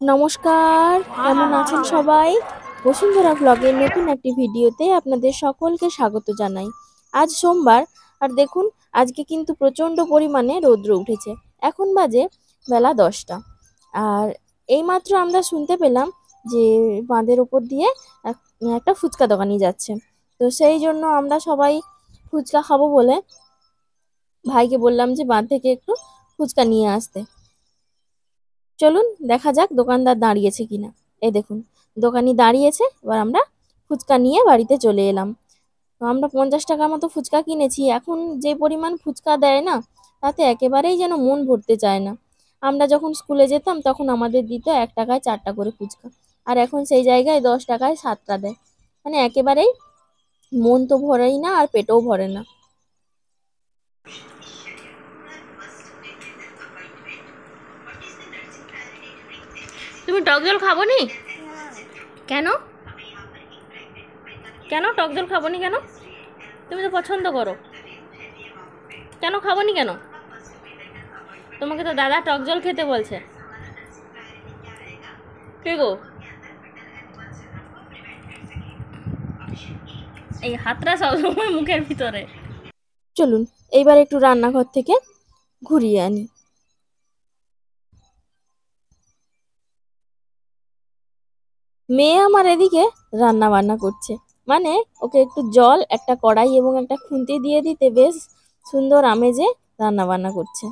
নমস্কার, কেমন আছেন সবাই? বসুন্ধরা ব্লগের নতুন একটি ভিডিওতে আপনাদের সকলকে স্বাগত জানাই। আজ সোমবার, আর দেখুন আজকে কিন্তু প্রচণ্ড পরিমাণে রৌদ্র উঠেছে। এখন বাজে বেলা 10টা। আর এইমাত্র আমরা শুনতে পেলাম যে বাঁধের ওপর দিয়ে একটা ফুচকা দোকানি যাচ্ছে। তো সেই জন্য আমরা সবাই ফুচকা খাবো বলে ভাইকে বললাম যে বাঁধ থেকে একটু ফুচকা নিয়ে আসতে। চলুন দেখা যাক দোকানদার দাঁড়িয়েছে কিনা। এই দেখুন দোকানি দাঁড়িয়েছে। এবার আমরা ফুচকা নিয়ে বাড়িতে চলে এলাম। তো আমরা 50 টাকার মতো ফুচকা কিনেছি। এখন যে পরিমাণ ফুচকা দেয় না, তাতে একেবারেই যেন মন ভরতে চায় না। আমরা যখন স্কুলে যেতাম তখন আমাদের দিত 1 টাকায় 4টা করে ফুচকা, আর এখন সেই জায়গায় 10 টাকায় 7টা দেয়। মানে একেবারেই মন তো ভরেই না, আর পেটও ভরে না। তুমি টক জল খাবো নি? কেন? কেন টক জল খাবো নি কেন? তুমি তো পছন্দ করো। কেন খাবো নি কেন? তোমাকে তো দাদা টক জল খেতে বলছে। কে গো? এই হাতটা সবসময় মুখের ভিতরে। চলুন এইবার একটু রান্নাঘর থেকে ঘুরিয়ে আনি। মেয়ে আমার এদিকে রান্না বান্না করছে, মানে ওকে একটু জল, একটা কড়াই এবং একটা খুন্তি দিয়ে দিতে বেশ সুন্দর আমেজে রান্না বান্না করছে।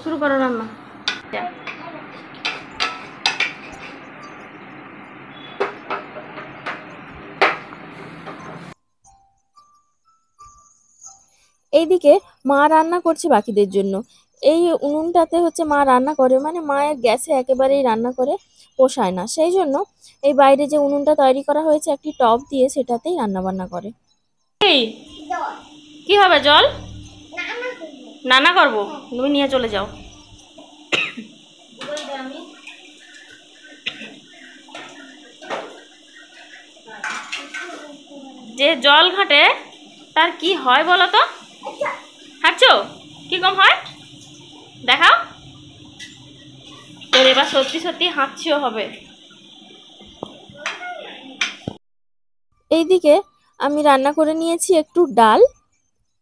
শুরু করো রান্না। এইদিকে মা রান্না করছে বাকিদের জন্য। এই উনুনটাতে হচ্ছে মা রান্না করে, মানে মায়ের গ্যাসে একেবারেই রান্না করে পোষায় না, সেই জন্য এই বাইরে যে উনুনটা তৈরি করা হয়েছে একটি টব দিয়ে, সেটাতেই রান্না বান্না করে। এই কি হবে জল? রান্না করবো, তুমি নিয়ে চলে যাও। যে জল ঘাটে তার কি হয় বলো তো? হাঁটছো কি কম হয় দেখাও। তোর এবার সত্যি সত্যি হাঁটছিও হবে। এইদিকে আমি রান্না করে নিয়েছি একটু ডাল।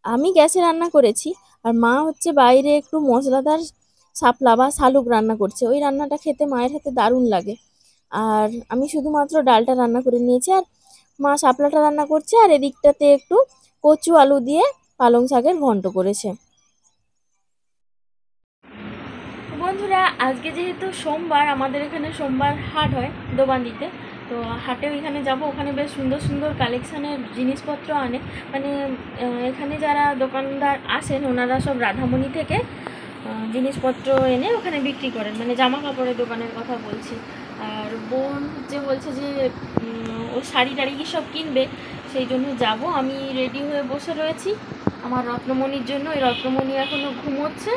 আমি গ্যাসে রান্না করেছি, আর মা হচ্ছে বাইরে একটু মশলাদার শাপলা বা শালুক রান্না করছে। ওই রান্নাটা খেতে মায়ের হাতে দারুণ লাগে। আর আমি শুধুমাত্র ডালটা রান্না করে নিয়েছি, আর মা শাপলাটা রান্না করছে, আর এদিকটাতে একটু কচু আলু দিয়ে পালং শাকের ঘন্ট করেছে। বন্ধুরা, আজকে যেহেতু সোমবার, আমাদের এখানে সোমবার হাট হয় দোবান্দিতে। তো হাটে ওইখানে যাব, ওখানে বেশ সুন্দর সুন্দর কালেকশানের জিনিসপত্র আনে। মানে এখানে যারা দোকানদার আসেন ওনারা সব রাধামণি থেকে জিনিসপত্র এনে ওখানে বিক্রি করেন, মানে জামা কাপড়ের দোকানের কথা বলছি। আর বোন যে বলছে যে ও শাড়ি টাড়ি কি সব কিনবে, সেই জন্য যাব। আমি রেডি হয়ে বসে রয়েছি আমার রত্নমণির জন্য। এই রত্নমণি এখনও ঘুমোচ্ছে,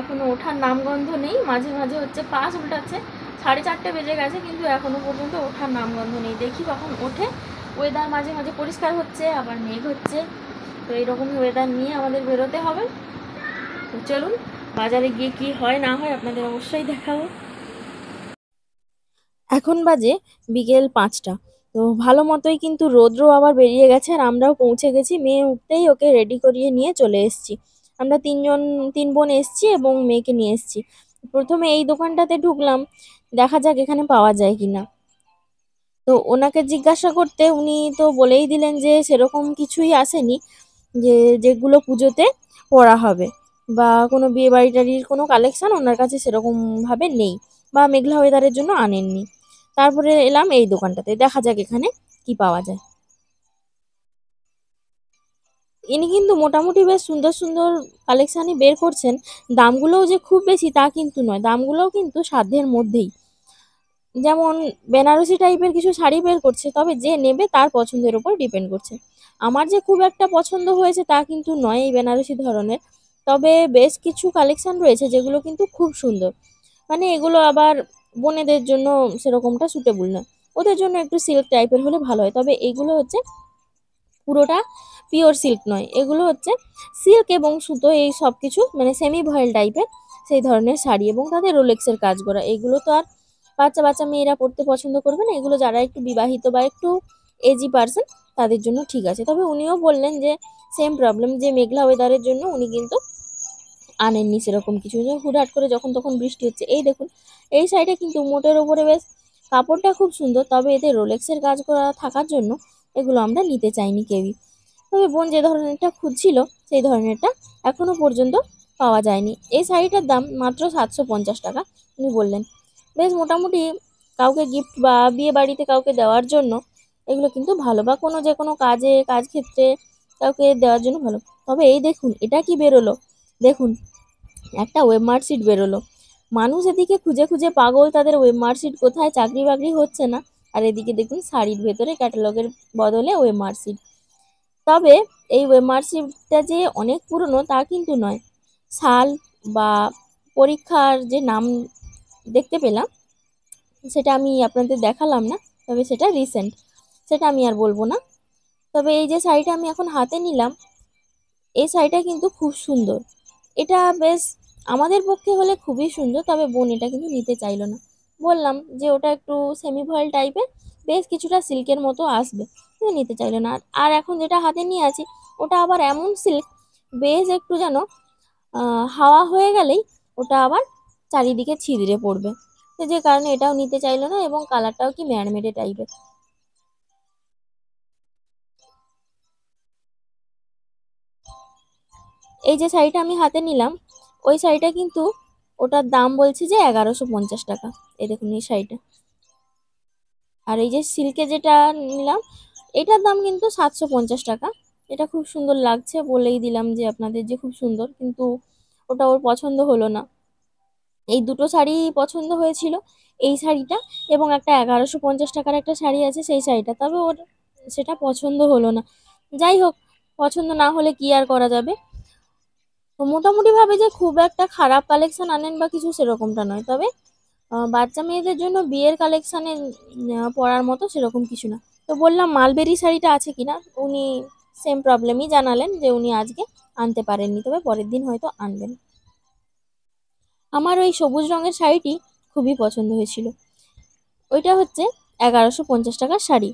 এখনও ওঠার নামগন্ধ নেই। মাঝে মাঝে হচ্ছে পাশ উল্টাচ্ছে। 4:30 বেজে গেছে, কিন্তু এখনও পর্যন্ত ওঠার নামগন্ধ নেই। দেখি কখন ওঠে। ওয়েদার মাঝে মাঝে পরিষ্কার হচ্ছে, আবার মেঘ হচ্ছে। তো এইরকমই ওয়েদার নিয়ে আমাদের বেরোতে হবে। তো চলুন বাজারে গিয়ে কি হয় না হয় আপনাদের অবশ্যই দেখাবো। এখন বাজে বিকেল 5টা। তো ভালো মতোই কিন্তু রৌদ্র আবার বেরিয়ে গেছে, আর আমরাও পৌঁছে গেছি। মেয়ে উঠতেই ওকে রেডি করিয়ে নিয়ে চলে এসেছি। আমরা তিন বোন এসেছি এবং মেয়েকে নিয়ে এসেছি। প্রথমে এই দোকানটাতে ঢুকলাম, দেখা যাক এখানে পাওয়া যায় কিনা। তো ওনাকে জিজ্ঞাসা করতে উনি তো বলেই দিলেন যে সেরকম কিছুই আসেনি, যে যেগুলো পুজোতে পরা হবে বা কোনো বিয়ে বাড়ি টাড়ির কোনো কালেকশন ওনার কাছে সেরকম ভাবে নেই, বা মেঘলা ওয়েদারের জন্য আনেননি। তারপরে এলাম এই দোকানটাতে, দেখা যাক এখানে কি পাওয়া যায়। ইনি কিন্তু মোটামুটি বেশ সুন্দর সুন্দর কালেকশানই বের করছেন। দামগুলোও যে খুব বেশি তা কিন্তু নয়, দামগুলোও কিন্তু সাধ্যের মধ্যেই। যেমন বেনারসি টাইপের কিছু শাড়ি বের করছে, তবে যে নেবে তার পছন্দের উপর ডিপেন্ড করছে। আমার যে খুব একটা পছন্দ হয়েছে তা কিন্তু নয় এই বেনারসি ধরনের, তবে বেশ কিছু কালেকশন রয়েছে যেগুলো কিন্তু খুব সুন্দর। মানে এগুলো আবার বোনেদের জন্য সেরকমটা সুটেবল না, ওদের জন্য একটু সিল্ক টাইপের হলে ভালো হয়। তবে এগুলো হচ্ছে পুরোটা পিওর সিল্ক নয়, এগুলো হচ্ছে সিল্ক এবং সুতো এই সব কিছু, মানে সেমি ভয়েল টাইপের। সেই ধরনের শাড়ি এবং তাদের রোলেক্সের কাজ করা। এগুলো তো আর বাচ্চা বাচ্চা মেয়েরা পরতে পছন্দ করবে না, এগুলো যারা একটু বিবাহিত বা একটু এজি পার্সন তাদের জন্য ঠিক আছে। তবে উনিও বললেন যে সেম প্রবলেম, যে মেঘলা ওয়েদারের জন্য উনি কিন্তু আনেননি সেরকম কিছু, যে হুটহাট করে যখন তখন বৃষ্টি হচ্ছে। এই দেখুন, এই শাড়িটা কিন্তু মোটের ওপরে বেশ কাপড়টা খুব সুন্দর, তবে এতে রোলেক্সের কাজ করা থাকার জন্য এগুলো আমরা নিতে চাইনি কেউই। তবে বোন যে ধরনেরটা খুঁজছিল সেই ধরনেরটা এখনো পর্যন্ত পাওয়া যায়নি। এই শাড়িটার দাম মাত্র 750 টাকা। উনি বললেন বেশ মোটামুটি কাউকে গিফট বা বিয়ে বাড়িতে কাউকে দেওয়ার জন্য এগুলো কিন্তু ভালো, বা কোনো যে কোনো কাজ ক্ষেত্রে কাউকে দেওয়ার জন্য ভালো। তবে এই দেখুন এটা কি বেরোলো, দেখুন একটা ওয়েব মার্কশিট বেরোলো। মানুষ এদিকে খুঁজে খুঁজে পাগল, তাদের ওয়েব মার্কশিট কোথায়, চাকরি বাকরি হচ্ছে না, আর এদিকে দেখুন শাড়ির ভেতরে ক্যাটালগের বদলে ওয়েব মার্কশিট। তবে এই ওয়েব মার্কশিটটা যে অনেক পুরনো তা কিন্তু নয়। সাল বা পরীক্ষার যে নাম দেখতে পেলাম সেটা আমি আপনাদের দেখালাম না, তবে সেটা রিসেন্ট, সেটা আমি আর বলবো না। তবে এই যে শাড়িটা আমি এখন হাতে নিলাম, এই শাড়িটা কিন্তু খুব সুন্দর। এটা বেশ আমাদের পক্ষে হলে খুবই সুন্দর, তবে বোন এটা কিন্তু নিতে চাইলো না। বললাম যে ওটা একটু সেমি ভয়েল টাইপের, বেশ কিছুটা সিল্কের মতো আসবে, কিন্তু নিতে চাইলো না। আর এখন যেটা হাতে নিয়ে আছি ওটা আবার এমন সিল্ক, বেশ একটু যেন হাওয়া হয়ে গেলেই ওটা আবার চারিদিকে ছিদ্রে পড়বে, তো যে কারণে এটাও নিতে চাইলো না, এবং কালারটাও কি ম্যাড়মেড়ে টাইপের। এই যে শাড়িটা আমি হাতে নিলাম, ওই শাড়িটা কিন্তু ওটার দাম বলছে যে 1150 টাকা। এই দেখুন এই শাড়িটা। আর এই যে সিল্কে যেটা নিলাম এটার দাম কিন্তু 750 টাকা। এটা খুব সুন্দর লাগছে, বলেই দিলাম যে আপনাদের যে খুব সুন্দর, কিন্তু ওটা ওর পছন্দ হলো না। এই দুটো শাড়ি পছন্দ হয়েছিল, এই শাড়িটা এবং একটা 1150 টাকার একটা শাড়ি আছে সেই শাড়িটা, তবে ওর সেটা পছন্দ হলো না। যাই হোক, পছন্দ না হলে কি আর করা যাবে। তো মোটামুটি ভাবে যে খুব একটা খারাপ কালেকশন আনেন বা কিছু সেরকমটা নয়, তবে বাচ্চা মেয়েদের জন্য বিয়ের কালেকশানে পরার মতো সেরকম কিছু না। তো বললাম মালবেরি শাড়িটা আছে কিনা, উনি সেম প্রবলেমই জানালেন যে উনি আজকে আনতে পারেননি, তবে পরের দিন হয়তো আনবেন। আমার ওই সবুজ রঙের শাড়িটি খুবই পছন্দ হয়েছিল। ওইটা হচ্ছে 1150 টাকার শাড়ি।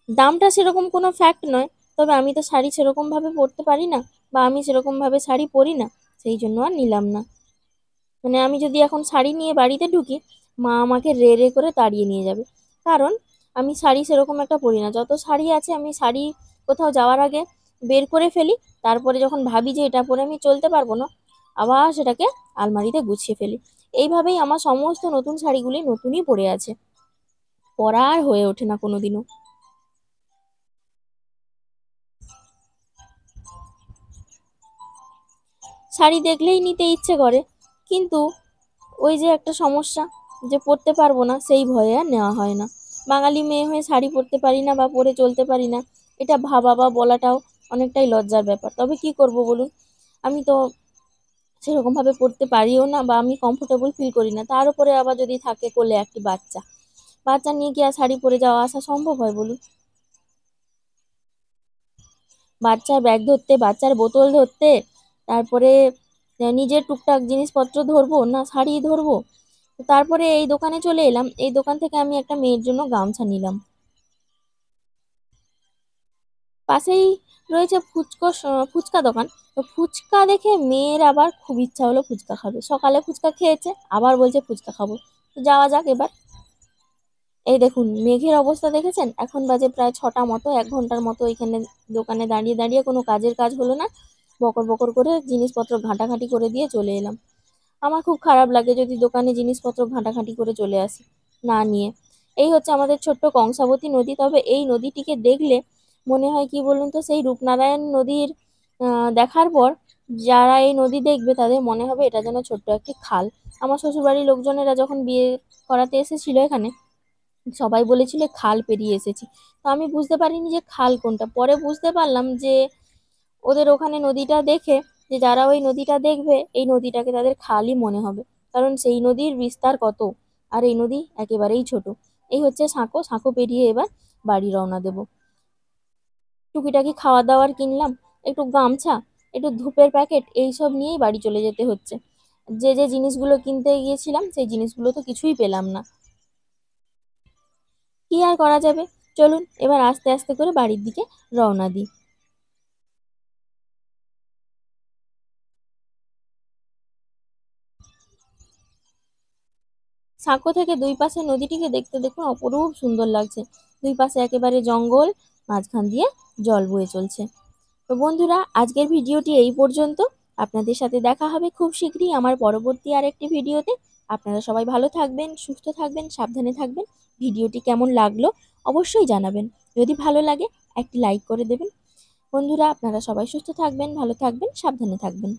দামটা সেরকম কোনো ফ্যাক্ট নয়, তবে আমি তো শাড়ি সেরকমভাবে পরতে পারি না, বা আমি সেরকমভাবে শাড়ি পরি না, সেই জন্য আর নিলাম না। মানে আমি যদি এখন শাড়ি নিয়ে বাড়িতে ঢুকি, মা আমাকে রে রে করে তাড়িয়ে নিয়ে যাবে, কারণ আমি শাড়ি সেরকম একটা পরি না। যত শাড়ি আছে আমি শাড়ি কোথাও যাওয়ার আগে বের করে ফেলি, তারপরে যখন ভাবি যে এটা পরে আমি চলতে পারবো না, আবার সেটাকে আলমারিতে গুছিয়ে ফেলি। এইভাবেই আমার সমস্ত নতুন শাড়িগুলি নতুনই পড়ে আছে, পরা আর হয়ে ওঠে না কোনোদিনও। শাড়ি দেখলেই নিতে ইচ্ছে করে, কিন্তু ওই যে একটা সমস্যা, যে পরতে পারবো না সেই ভয়ে আর নেওয়া হয় না। বাঙালি মেয়ে হয়ে শাড়ি পরতে পারি না বা পরে চলতে পারি না, এটা ভাবা বা বলাটাও অনেকটাই লজ্জার ব্যাপার। তবে কি করব বলুন, আমি তো সেরকমভাবে পরতে পারিও না, বা আমি কমফোর্টেবল ফিল করি না। তার উপরে আবার যদি থাকে কোলে একটি বাচ্চা, বাচ্চা নিয়ে কি আর শাড়ি পরে যাওয়া আসা সম্ভব হয় বলুন? বাচ্চার ব্যাগ ধরতে, বাচ্চার বোতল ধরতে, তারপরে নিজের টুকটাক জিনিসপত্র ধরবো না শাড়ি ধরবো। তো তারপরে এই দোকানে চলে এলাম, এই দোকান থেকে আমি একটা মেয়ের জন্য গামছা নিলাম। পাশেই রয়েছে ফুচকা দোকান। তো ফুচকা দেখে মেয়ের আবার খুব ইচ্ছা হলো ফুচকা খাবে, সকালে ফুচকা খেয়েছে আবার বলছে ফুচকা খাবো। তো যাওয়া যাক এবার। এই দেখুন মেঘের অবস্থা দেখেছেন, এখন বাজে প্রায় 6টা মতো, 1 ঘন্টার মতো এখানে দোকানে দাঁড়িয়ে দাঁড়িয়ে কোনো কাজের কাজ হলো না, বকর বকর করে জিনিসপত্র ঘাঁটাঘাঁটি করে দিয়ে চলে এলাম। আমার খুব খারাপ লাগে যদি দোকানে জিনিসপত্র ঘাঁটাঘাঁটি করে চলে আসি না নিয়ে। এই হচ্ছে আমাদের ছোট্ট কংসাবতী নদী, তবে এই নদীটিকে দেখলে মনে হয় কি বলুন তো, সেই রূপনারায়ণ নদীর দেখার পর যারা এই নদী দেখবে তাদের মনে হবে এটা যেন ছোট্ট একটি খাল। আমার শ্বশুরবাড়ির লোকজনেরা যখন বিয়ে করাতে এসেছিল এখানে, সবাই বলেছিল খাল পেরিয়ে এসেছি। তো আমি বুঝতে পারিনি যে খাল কোনটা, পরে বুঝতে পারলাম যে ওদের ওখানে নদীটা দেখে, যে যারা ওই নদীটা দেখবে এই নদীটাকে তাদের খালই মনে হবে, কারণ সেই নদীর বিস্তার কত, আর এই নদী একেবারেই ছোট। এই হচ্ছে সাঁকো, সাঁকো পেরিয়ে এবার বাড়ি রওনা দেব। টুকিটাকি খাওয়া দাওয়ার কিনলাম, একটু গামছা, একটু ধূপের প্যাকেট, এইসব নিয়েই বাড়ি চলে যেতে হচ্ছে। যে যে জিনিসগুলো কিনতে গিয়েছিলাম সেই জিনিসগুলো তো কিছুই পেলাম না। কি আর করা যাবে, চলুন এবার আস্তে আস্তে করে বাড়ির দিকে রওনা দিই। সাঁকো থেকে দুই পাশে নদীটিকে দেখতে দেখুন অপরূপ সুন্দর লাগছে। দুই পাশে একেবারে জঙ্গল, মাঝখান দিয়ে জল বয়ে চলছে। তো বন্ধুরা, আজকের ভিডিওটি এই পর্যন্ত। আপনাদের সাথে দেখা হবে খুব শীঘ্রই আমার পরবর্তী আরেকটি ভিডিওতে। আপনারা সবাই ভালো থাকবেন, সুস্থ থাকবেন, সাবধানে থাকবেন। ভিডিওটি কেমন লাগলো অবশ্যই জানাবেন। যদি ভালো লাগে একটি লাইক করে দেবেন। বন্ধুরা, আপনারা সবাই সুস্থ থাকবেন, ভালো থাকবেন, সাবধানে থাকবেন।